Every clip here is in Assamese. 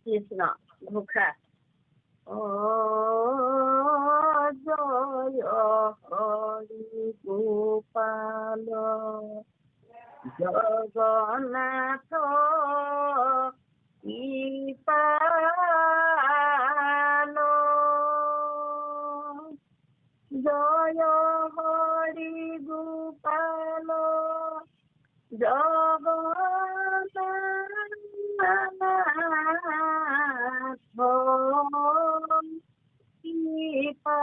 কৃষ্ণ ঘোষা জয় হৰি গোপাল জগন্নাথ কৃপাল জয় হৰি গোপাল জগন্নাথ কৃপাল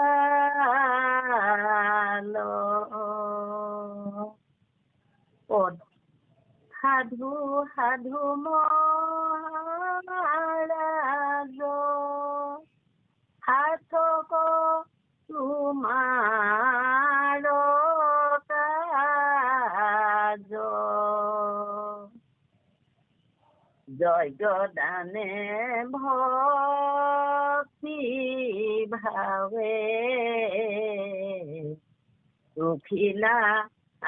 পদ সাধু সাধু মহাৰাজ সাৰ্থক তোমাৰ কাজ যজ্ঞদানে ভক্তি ভাৱে সুখিলা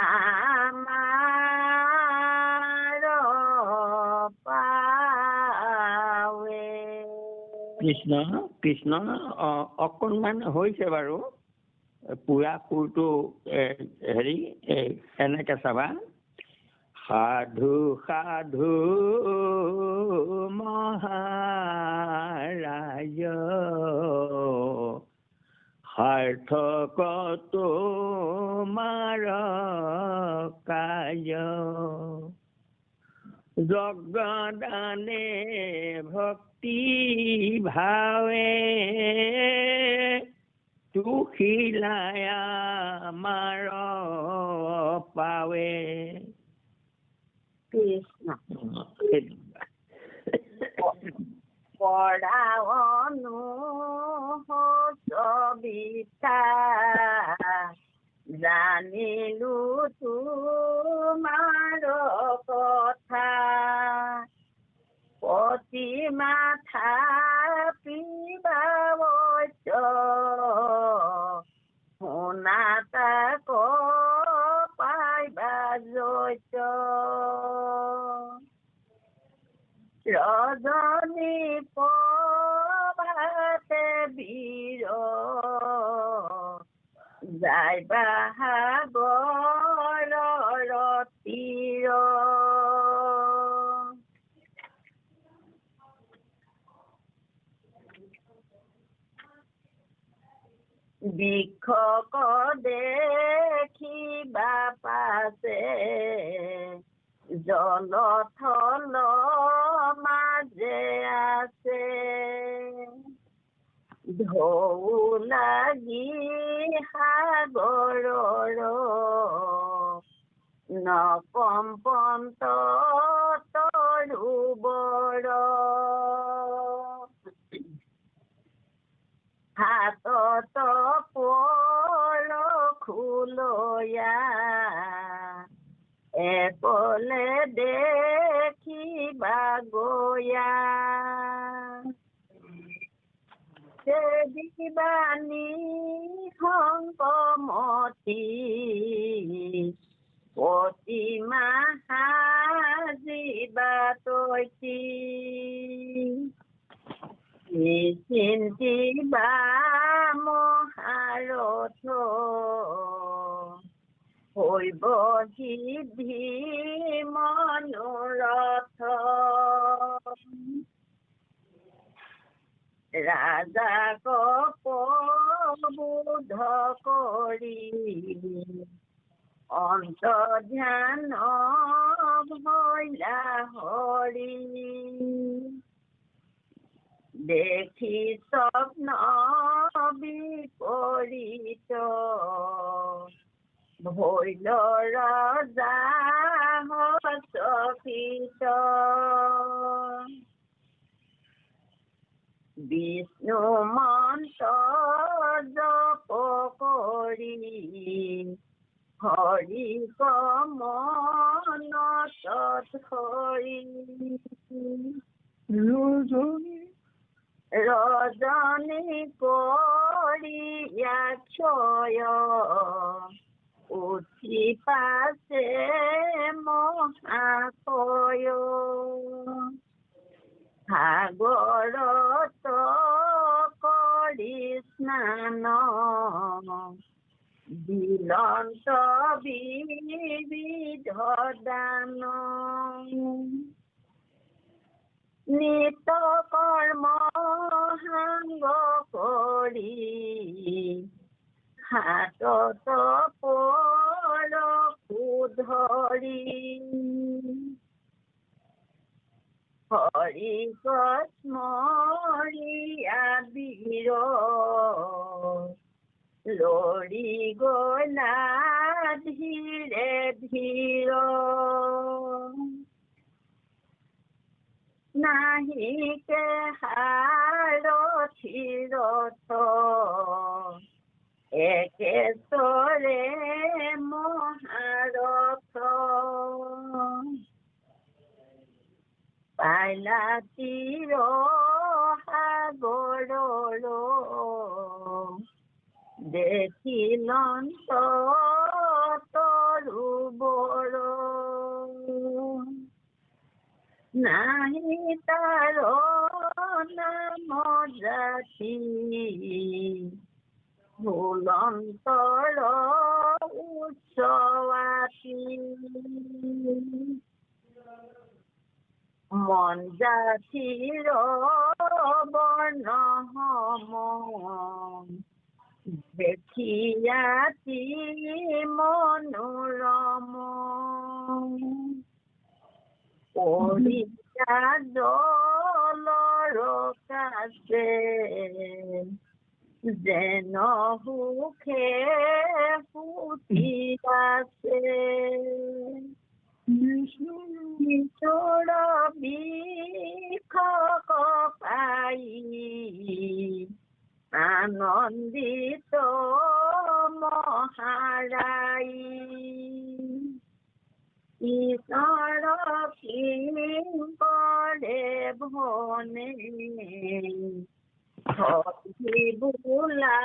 আমাৰ পাৱে। কৃষ্ণ কৃষ্ণ অকণমান হৈছে বাৰু পুৰা সুৰটো হেৰি এনেকে চাবা সাধু সাধু মহাৰাজ সাৰ্থক তোমাৰ কাজ যজ্ঞদানে ভক্তি ভাৱে সুখিলাই আমাৰ পাৱে। কৃষ্ণ পৰাৱনু সবিতা জানিলো তোমাৰ কথা অতি মাথা পিবাৱত শুনা তাক পাইবা জৈত ৰজনী প্ৰভাতে বীৰ যাইবা সাগৰৰ তীৰ বৃক্ষক দেখিবা পাছে জলথল মাজে আছে ঢৌ লাগি সাগৰৰ নকম্পন্ত তৰুবৰ হাতত পৰশূলয়া একলে দেখিবা গয়া দেখিবানি শংকমতী প্ৰতিমা সাজিবা তৈতি চিন্তিবা মহাৰথ হৈব সিদ্ধি মনোৰথ ৰাজাক প্ৰবোধ কৰি অন্তৰ্ধান ভৈলা হৰি দেখি স্বপ্ন বিপৰীত ভৈল ৰজা হচকিত বিষ্ণু মন্ত্ৰ জপ কৰি হৰি মনত ধৰি ৰজনী কৰিয়া ক্ষয় উঠি পাছে মহাশয় সাগৰত কৰি স্নান বিলন্ত বিবিধ দান নিত কৰ্ম সাংগ কৰি হাতত পৰশু ধৰি হৰি স্মৰিয়া বীৰ লৰি গলা ধীৰে ধীৰ নাহিকে সাৰথি ৰথ একেশ্বৰে মহাৰথ পাইলা তীৰ সাগৰৰ দেখিলন্ত তৰুবৰ নাহি তাৰ নাম জাতি ভুলন্তৰ উৎসৱাতি মন জাতিৰ বৰ্ণ সম দেখিয়াতি মনোৰম পৰিয়া জলৰ কাছে যেন সুখে সুখী আছে কিশোৰ বিখক পাই আনন্দিত মহাৰাই ঈশ্বৰ কিংকৰে ভনে হৰি বোলা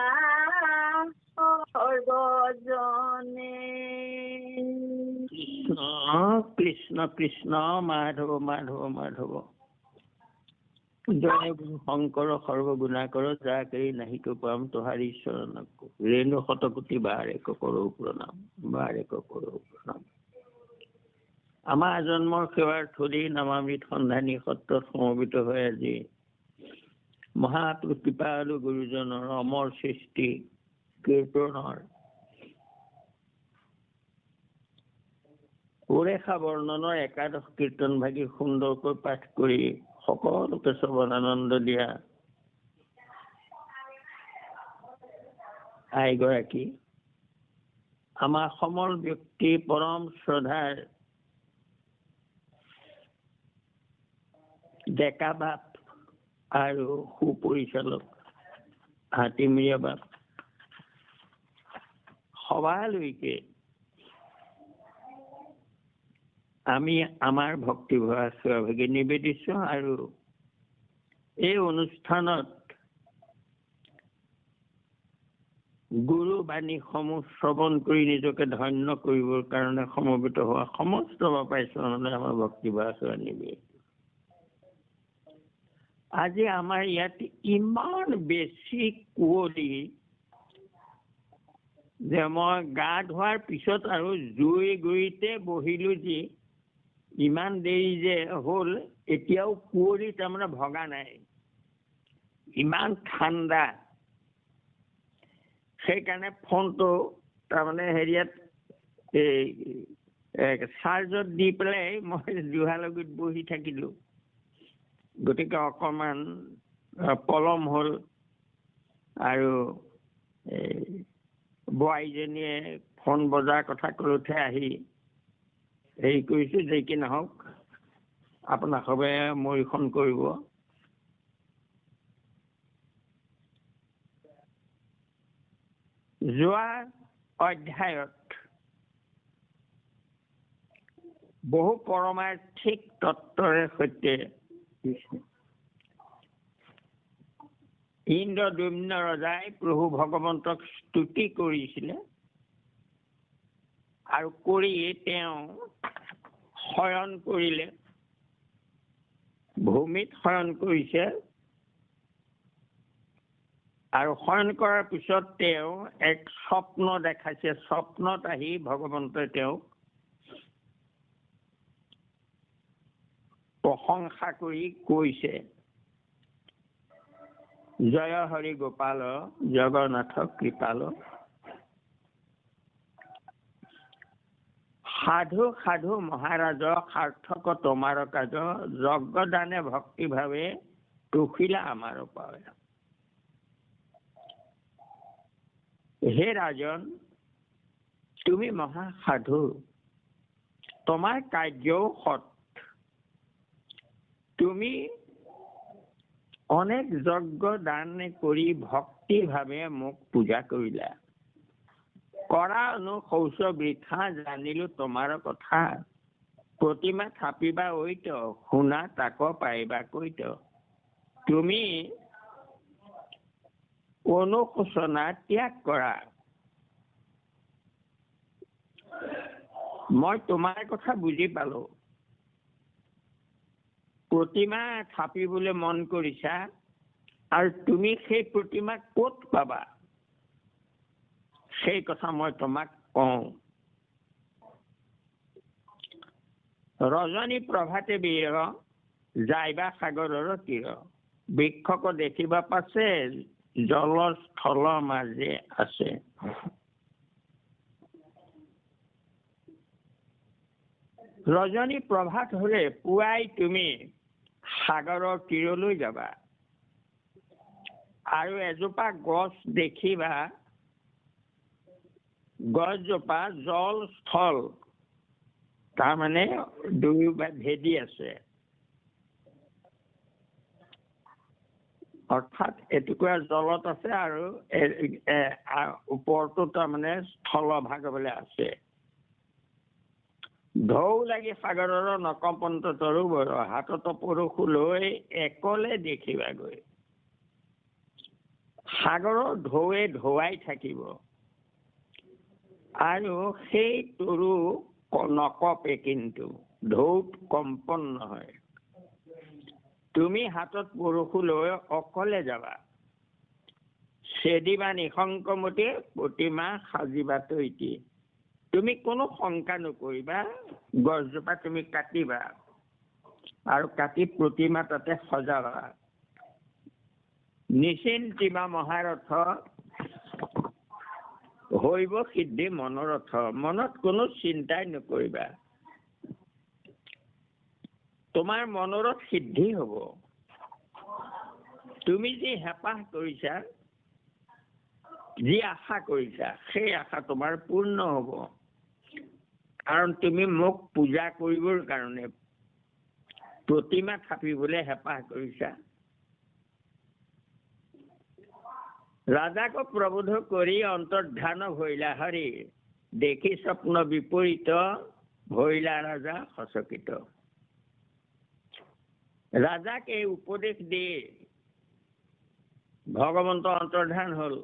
সৰ্বজনে কৃষ্ণ কৃষ্ণ মাধৱ মাধৱ মাধৱ জয় গুৰু শংকৰ সৰ্বগুণাকৰ যা কৰি নাহিক পাম তোহাৰী চৰণক ৰেণু শতকোটি বাৰ এক কৰোঁ প্ৰণাম বাৰ এক কৰোঁ প্ৰণাম আমাৰ জন্মৰ সেৱাৰ থলী নামামৃত সন্ধানী সত্ৰত সমবেত হৈ আজি মহাপুৰুষ কৃপালু গুৰুজনৰ অমৰ সৃষ্টি কীৰ্তনৰ সুৰেখা বৰ্ণনৰ একাদশ কীৰ্তন ভাগি সুন্দৰকৈ পাঠ কৰি সকলোকে শ্ৰৱণ আনন্দ দিয়া আইগৰাকী আমাৰ সমল ব্যক্তি পৰম শ্ৰদ্ধাৰ ডেকা বাপ আৰু সুপৰিচালক হাতীমীয়া বাপ সবালৈকে আমি আমাৰ ভক্তিভৰা সেৱাভাগি নিবেদিছো আৰু এই অনুষ্ঠানত গুৰু বাণীসমূহ শ্ৰৱণ কৰি নিজকে ধন্য কৰিবৰ কাৰণে সমবেত হোৱা সমস্ত বাপাই চৰণলৈ আমাৰ ভক্তিভৰা সেৱা নিবেদিছো। আজি আমাৰ ইয়াত ইমান বেছি কুঁৱলী যে মই গা ধোৱাৰ পিছত আৰু জুই গুৰিতে বহিলো যি ইমান দেৰি যে হ'ল এতিয়াও কুঁৱলী তাৰমানে ভগা নাই, ইমান ঠাণ্ডা। সেইকাৰণে ফোনটো তাৰমানে হেৰিয়াত চাৰ্জত দি পেলাই মই জুহালগুৰিত বহি থাকিলো, গতিকে অকণমান পলম হ'ল। আৰু বোৱাৰীজনীয়ে ফোন বজাৰ কথা কৰোঁতে আহি হেৰি কৰিছোঁ যে কি নহওক আপোনাক সবে মৰিখন কৰিব। যোৱা অধ্যায়ত বহু পৰমাৰ্থিক তত্ত্বৰে সৈতে ইন্দ্ৰদ্যুম্ন ৰজাই প্ৰভু ভগৱন্তক স্তুতি কৰিছিলে আৰু কৰি তেওঁ শয়ন কৰিলে। ভূমিত শয়ন কৰিছে আৰু শয়ন কৰাৰ পিছত তেওঁ এক স্বপ্ন দেখাইছে। স্বপ্নত আহি ভগৱন্তই তেওঁক প্ৰশংসা কৰি কৈছে, জয় হৰি গোপাল জগন্নাথ কৃপাল। সাধু সাধু মহাৰাজ সাৰ্থক তোমাৰ কাজ, যজ্ঞদানে ভক্তি ভাৱে তুখিলা আমাৰ পাৱে। হে ৰাজন, তুমি মহা সাধু, তোমাৰ কাৰ্যও সৎ। তুমি অনেক যজ্ঞ দান কৰি ভক্তি ভাৱে মোক পূজা কৰিলা। কৰা অনুশৌচ বৃথা জানিলো তোমাৰ কথা। প্ৰতিমা থাপিবা ঐত, শুনা তাক পাৰিবা কৈত। তুমি অনুশোচনা ত্যাগ কৰা। মই তোমাৰ কথা বুজি পালো। প্ৰতিমা থাপিবলৈ মন কৰিছা, আৰু তুমি সেই প্ৰতিমা ক'ত পাবা সেই কথা মই তোমাক কওঁ। ৰজনী প্ৰভাতে বীৰ, যাইবা সাগৰৰ তীৰ। বৃক্ষক দেখিবা পাছে, জলস্থল মাজে আছে। ৰজনী প্ৰভাত হলে পুৱাই তুমি সাগৰৰ তীৰলৈ যাবা, আৰু এজোপা গছ দেখিবা, গছজোপা জল স্থল তাৰমানে দুয়োটা ভেদি আছে। অৰ্থাৎ এটুকুৰা জলত আছে আৰু ওপৰতো তাৰমানে স্থল ভাগ বোলে আছে। ঢৌ লাগি সাগৰৰ নকপন্ত তৰুবৰ, হাতত পৰশু লৈ একলে দেখিবাগৈ। সাগৰৰ ঢৌৱে ঢৌৱাই থাকিব, আৰু সেই তৰু নকপে, কিন্তু ঢৌত কম্পন নহয়। তুমি হাতত পৰশু লৈ অকলে যাবা, চেদিবা নিশংকমতি, প্ৰতিমা সাজিবা তৈতি। তুমি কোনো শংকা নকৰিবা, গছজোপা তুমি কাটিবা আৰু কাটি প্ৰতিমা তাতে সজাবা। নিশ্চিন্তিবা মহাৰথ, হৈব সিদ্ধি মনোৰথ। মনত কোনো চিন্তাই নকৰিবা, তোমাৰ মনোৰথ সিদ্ধি হব। তুমি যি হেঁপাহ কৰিছা, যি আশা কৰিছা, সেই আশা তোমাৰ পূৰ্ণ হব। কাৰণ তুমি মোক পূজা কৰিবৰ কাৰণে প্ৰতিমা থাপিবলৈ হেঁপাহ কৰিছা। ৰাজাক প্ৰবোধ কৰি অন্তৰ্ধান ভৈলা হৰি, দেখি স্বপ্ন বিপৰীত ভৈলা ৰাজা সচকিত। ৰাজাক এই উপদেশ দি ভগৱন্ত অন্তৰ্ধান হল।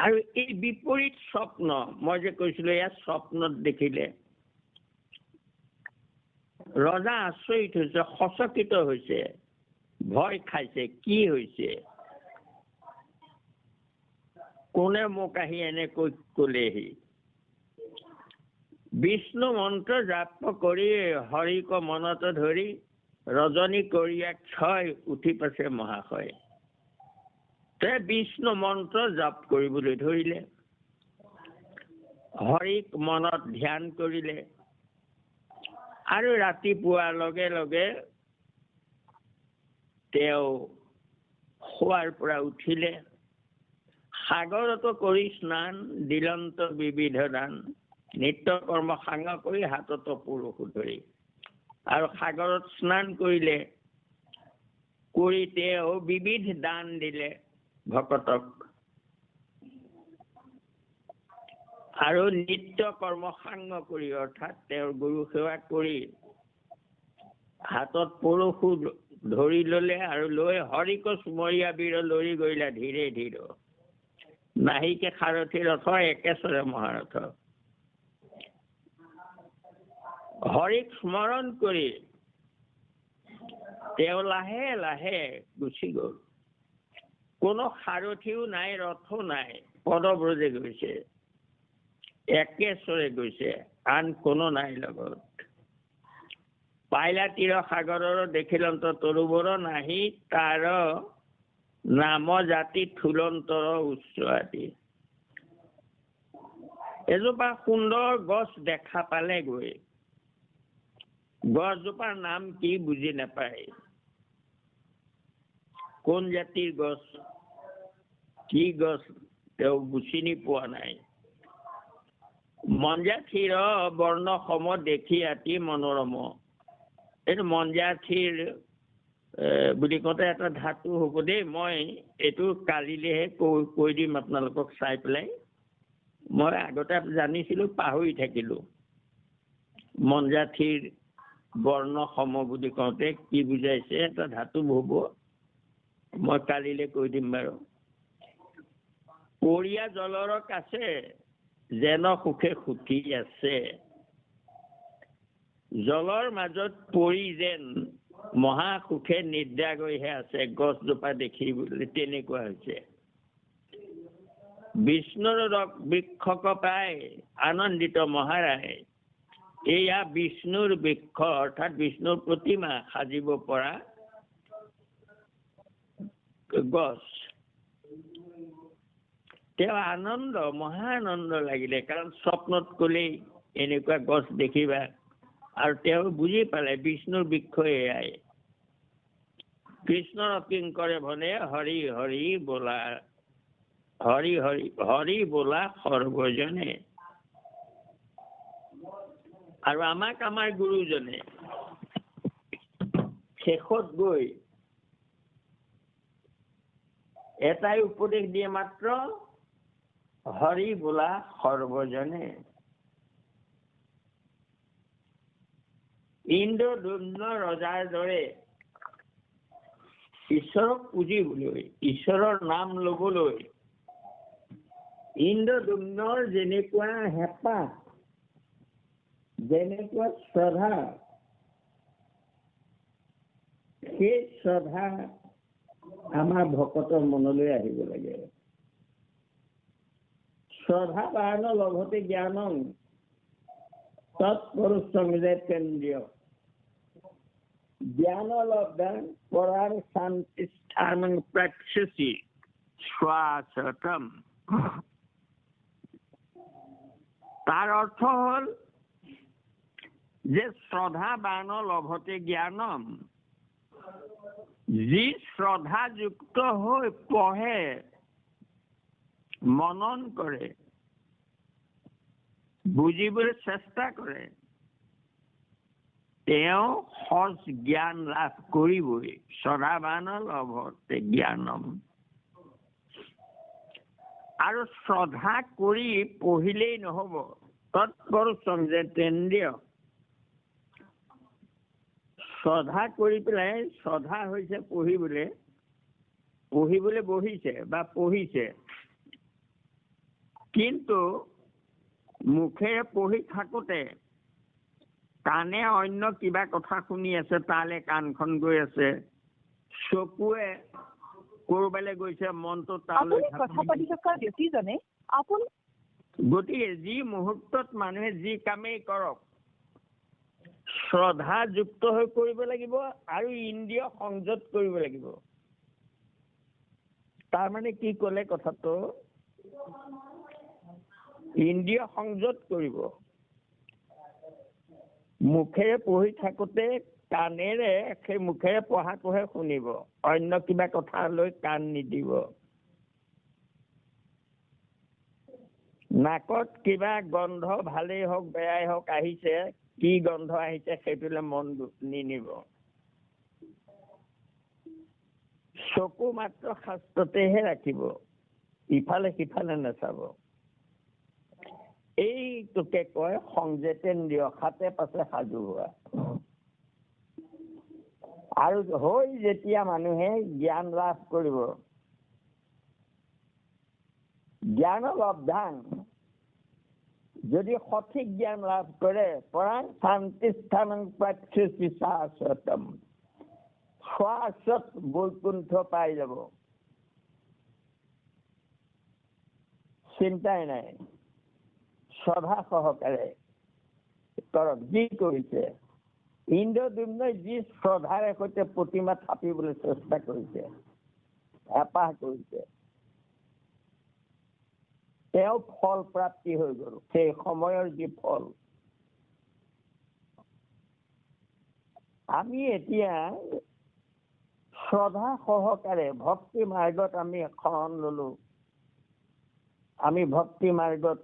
আৰু এই বিপৰীত স্বপ্ন, মই যে কৈছিলো ইয়াত স্বপ্নত দেখিলে, ৰজা আচৰিত হৈছে, সচকিত হৈছে, ভয় খাইছে। কি হৈছে? কোনে মোক আহি এনেকৈ কলেহি? বিষ্ণু মন্ত্ৰ জাপ কৰি হৰিক মনত ধৰি, ৰজনী কৰিয়া ক্ষয় উঠি পাছে মহাশয়। তে বিষ্ণু মন্ত্ৰ জাপ কৰিবলৈ ধৰিলে, হৰিক মনত ধ্যান কৰিলে, আৰু ৰাতিপুৱাৰ লগে লগে তেওঁ শোৱাৰ পৰা উঠিলে। সাগৰতো কৰি স্নান, দিলন্ত বিবিধ দান। নিত্য কৰ্ম সাঙ্গ কৰি হাতত পৰশু ধৰি, আৰু সাগৰত স্নান কৰিলে, কৰি তেওঁ বিবিধ দান দিলে ভকতক। আৰু নিত্য কৰ্ম সাঙ্গ কৰি, অৰ্থাৎ তেওঁৰ গুৰু সেৱা কৰি হাতত পৰশু ধৰি ললে, আৰু লৈ হৰিক স্মৰীয়া বীৰ লৰি গৈলা ধীৰে ধীৰ। নাহিকে সাৰথি ৰথ, একেশ্বৰে মহাৰথ। হৰিক স্মৰণ কৰি তেওঁ লাহে লাহে গুচি গ'ল। কোনো সাৰথিও নাই, ৰথো নাই, পদব্ৰজে গৈছে, একেশ্বৰে গৈছে, আন কোনো নাই লগত। পাইলা তীৰ সাগৰৰ দেখিলন্ত তৰুবৰ নাহি, তাৰ নাম জাতি থুলন্তৰ উচ্চ আদি। এজোপা সুন্দৰ গছ দেখা পালে গৈ, গছজোপাৰ নাম কি বুজি নাপায়। কোন জাতিৰ গছ, কি গছ তেওঁ চিনি পোৱা নাই। মঞ্জাথিৰ বৰ্ণ সম দেখি অতি মনোৰম। এইটো মঞ্জাথিৰ বুলি কওঁতে এটা ধাতু হ'ব দেই। মই এইটো কালিলৈহে কৈ দিম আপোনালোকক চাই পেলাই। মই আগতে জানিছিলো, পাহৰি থাকিলো। মঞ্জাথিৰ বৰ্ণ সম বুলি কওঁতে কি বুজাইছে এটা ধাতু হ'ব, মই কালিলৈ কৈ দিম বাৰু। পৰিয়া জলৰ কাছে যেন সুখে সুখী আছে। জলৰ মাজত পৰি যেন মহা সুখে নিদ্ৰা গৈহে আছে। গছজোপা দেখি তেনেকুৱা হৈছে। বিষ্ণুৰ বৃক্ষক পাই আনন্দিত মহাৰায়। এয়া বিষ্ণুৰ বৃক্ষ, অৰ্থাৎ বিষ্ণুৰ প্ৰতিমা সাজিব পৰা গছ। তেওঁ আনন্দ, মহা আনন্দ লাগিলে, কাৰণ স্বপ্নত ক'লেই এনেকুৱা গছ দেখিবা। আৰু তেওঁ বুজি পালে বিষ্ণুৰ বৃক্ষ এয়াই। কৃষ্ণৰ কিংকৰে ভনে হৰি হৰি বোলা, হৰি হৰি হৰি বোলা সৰ্বজনে। আৰু আমাক আমাৰ গুৰুজনে শেষত গৈ এটাই উপদেশ দিয়ে মাত্ৰ, হৰি বোলা সৰ্বজনে। ইন্দ্ৰদুম্ন ৰজাৰ দৰে ঈশ্বৰক পুজিবলৈ, ঈশ্বৰৰ নাম লবলৈ ইন্দ্ৰদুম্নৰ যেনেকুৱা হেঁপাহ, যেনেকুৱা শ্ৰদ্ধা, সেই শ্ৰদ্ধা আমাৰ ভকতৰ মনলৈ আহিব লাগে। শ্ৰদ্ধা বাৰণ লভতে জ্ঞানং তৎপৰুষংকেন্দ্ৰীয়। জ্ঞান লব্ধান পৰাৰ শান্তি স্থানং প্ৰাক্ষসি শ্বাসতম। তাৰ অৰ্থ হ'ল যে শ্ৰদ্ধা বাৰণ লভতে জ্ঞানম, যি শ্ৰদ্ধাযুক্ত হৈ পঢ়ে, মনন কৰে, বুজিবলৈ চেষ্টা কৰে, তেওঁ সজ জ্ঞান লাভ কৰিবই। শ্ৰদ্ধাবান লভতে জ্ঞানম। আৰু শ্ৰদ্ধা কৰি পঢ়িলেই নহব, তৎপৰুষংকেন্দ্ৰীয়। শ্ৰদ্ধা কৰি পেলাই, শ্ৰদ্ধা হৈছে পঢ়িবলৈ, পঢ়িবলৈ বহিছে বা পঢ়িছে, কিন্তু মুখেৰে পঢ়ি থাকোতে কাণে অন্য কিবা কথা শুনি আছে, তালে কাণখন গৈ আছে, চকুৱে কৰবালৈ গৈছে, মনটো তালৈ। গতিকে যি মুহূৰ্তত মানুহে যি কামেই কৰক, শ্ৰদ্ধাযুক্ত হৈ কৰিব লাগিব আৰু ইন্দ্ৰিয় সংযত কৰিব লাগিব। তাৰমানে কি ক'লে কথাটো, ইন্দ্ৰিয় সংযত কৰিব। মুখেৰে পঢ়ি থাকোতে কাণেৰে সেই মুখেৰে পঢ়াটোহে শুনিব, অন্য কিবা কথালৈ কাণ নিদিব। নাকত কিবা গন্ধ ভালেই হওক বেয়াই হওক আহিছে, কি গন্ধ আহিছে সেইটোলৈ মন নিনিব। চকু মাত্ৰ শাস্ত্ৰতেহে ৰাখিব, ইফালে সিফালে নাচাব। এইটোকে কয় সংযতেন্দ্ৰিয়, সাতে পাছে সাজু হোৱা। আৰু হৈ যেতিয়া মানুহে জ্ঞান লাভ কৰিব, জ্ঞান লব্ধান, যদি সঠিক জ্ঞান লাভ কৰে, পৰাং শান্তি স্থানং প্ৰাক্ষসি শাশ্বতম, শ্বাসত বৈকুণ্ঠ পাই যাব, চিন্তাই নাই। শ্ৰদ্ধা সহকাৰে কৰক। যি কৰিছে ইন্দ্ৰদ্যুম্নই যি শ্ৰদ্ধাৰে সৈতে প্ৰতিমা থাপিবলৈ চেষ্টা কৰিছে, হেঁপাহ কৰিছে, তেওঁ ফল প্ৰাপ্তি হৈ গল। সেই সময়ৰ যি ফল, আমি এতিয়া শ্ৰদ্ধা সহকাৰে ভক্তি মাৰ্গত আমি শৰণ ললো। আমি ভক্তি মাৰ্গত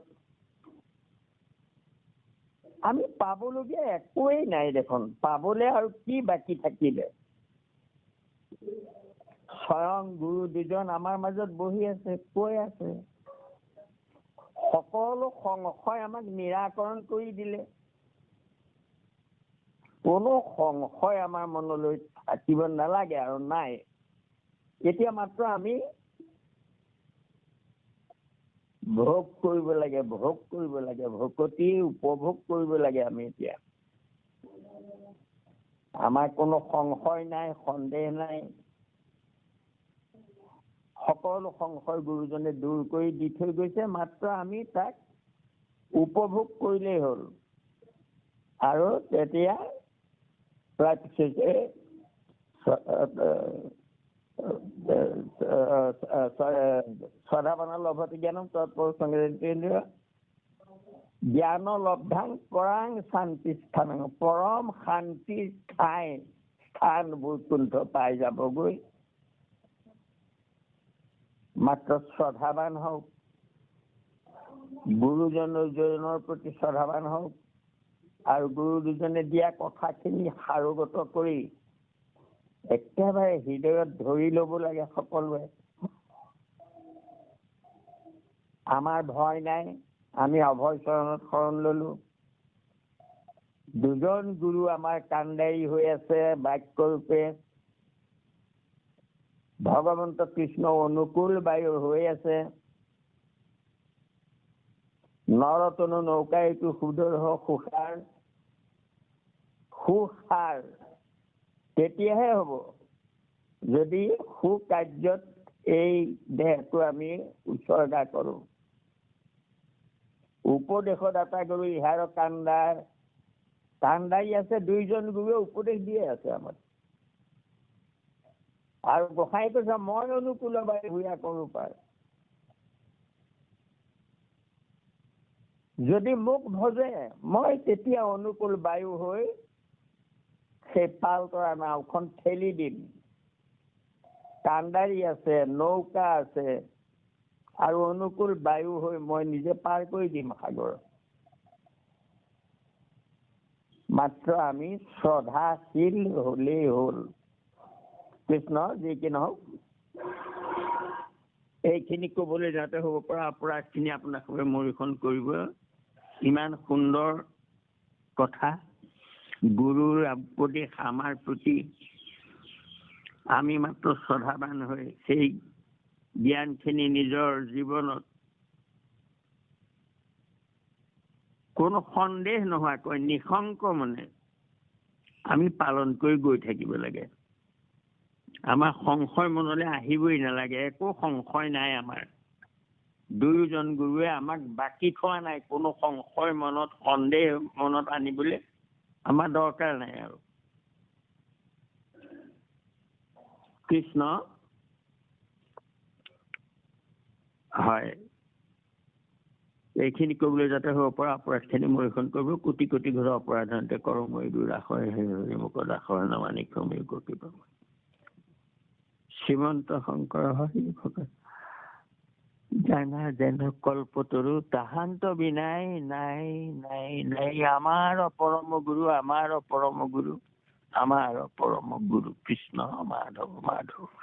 আমি পাবলগীয়া একোৱেই নাই দেখোন। পাবলৈ আৰু কি বাকী থাকিলে? স্বয়ং গুৰু দুজন আমাৰ মাজত বহি আছে, কৈ আছে, সকলো সংশয় আমাক নিৰাকৰণ কৰি দিলে। কোনো সংশয় আমাৰ মনলৈ থাকিব নালাগে আৰু নাই। এতিয়া মাত্ৰ আমি ভোগ কৰিব লাগে, ভোগ কৰিব লাগে, ভকতি উপভোগ কৰিব লাগে। আমি এতিয়া আমাৰ কোনো সংশয় নাই, সন্দেহ নাই। সকলো সংশয় গুৰুজনে দূৰ কৰি দি থৈ গৈছে, মাত্ৰ আমি তাক উপভোগ কৰিলেই হ'ল। আৰু তেতিয়া শ্ৰদ্ধাবান লভতে জ্ঞানম তৎপৰসংগেন্দ্ৰিয় জ্ঞান লব্ধাং পৰাং শান্তি স্থান, পৰম শান্তিৰ স্থান বৈকুণ্ঠ পাই যাবগৈ। মাত্ৰ শ্ৰদ্ধাবান হওক, গুৰুজনৰ প্ৰতি শ্ৰদ্ধাবান হওক, আৰু গুৰু দুজনে দিয়া কথাখিনি সাৰোগত কৰি একেবাৰে হৃদয়ত ধৰি লব লাগে সকলোৱে। আমাৰ ভয় নাই, আমি অভয় চৰণত শৰণ ললো। দুজন গুৰু আমাৰ কাণ্ডাৰী হৈ আছে বাক্যৰূপে। ভগৱন্ত কৃষ্ণ অনুকূল বায়ু হৈ আছে। নৰতনু নৌকা এইটো সুদৰ্শ সুসাৰ। সুসাৰ তেতিয়াহে হব যদি সুকাৰ্যত এই দেহটো আমি উৎসৰ্গা কৰো। উপদেশদাতা গুৰু ইহাৰ কাণ্ডাৰী আছে, দুইজন গুৰুৱে উপদেশ দিয়ে আছে আমাক। আৰু গোসাঁই কৈছে মই অনুকূল বায়ু ভূঞা কৰো পাৰ। যদি মোক ভজে মই তেতিয়া অনুকূল বায়ু হৈ সেই পাল তৰা নাওখন ঠেলি দিম। কাণ্ডাৰী আছে, নৌকা আছে, আৰু অনুকূল বায়ু হৈ মই নিজে পাৰ কৰি দিম সাগৰ। মাত্ৰ আমি শ্ৰদ্ধাশীল হলেই হল। কৃষ্ণ যি কি নহওক, এইখিনি কবলৈ যাতে হব পৰা অপৰাধখিনি আপোনাক মৰিখন কৰিব। ইমান সুন্দৰ কথা, গুৰুৰ উপদেশ আমাৰ প্ৰতি আমি মাত্ৰ শ্ৰদ্ধাবান হৈ সেই জ্ঞানখিনি নিজৰ জীৱনত কোনো সন্দেহ নোহোৱাকৈ নিশংক মনে আমি পালন কৰি গৈ থাকিব লাগে। আমাৰ সংশয় মনলৈ আহিবই নালাগে, একো সংশয় নাই আমাৰ। দুয়োজন গুৰুৱে আমাক বাকি থোৱা নাই। কোনো সংশয় মনত, সন্দেহ মনত আনিবলৈ আমাৰ দৰকাৰ নাই আৰু। কৃষ্ণ হয়, এইখিনি কবলৈ যাতে হব পৰা অপৰাধখিনি মৰিখন কৰিব। কোটি কোটি ঘৰ অপৰাধতে কৰ মই দূৰ আখৰ হে মোক দাসৰ নামানি ক্ৰমে গতি পাব। শ্ৰীমন্ত শংকৰ হৰি ভকত জানা যেন কল্পতৰু তাহান্ত বিনাই নাই নাই নাই। আমাৰ পৰম গুৰু, আমাৰ পৰম গুৰু, আমাৰ পৰম গুৰু কৃষ্ণ মাধৱ মাধৱ।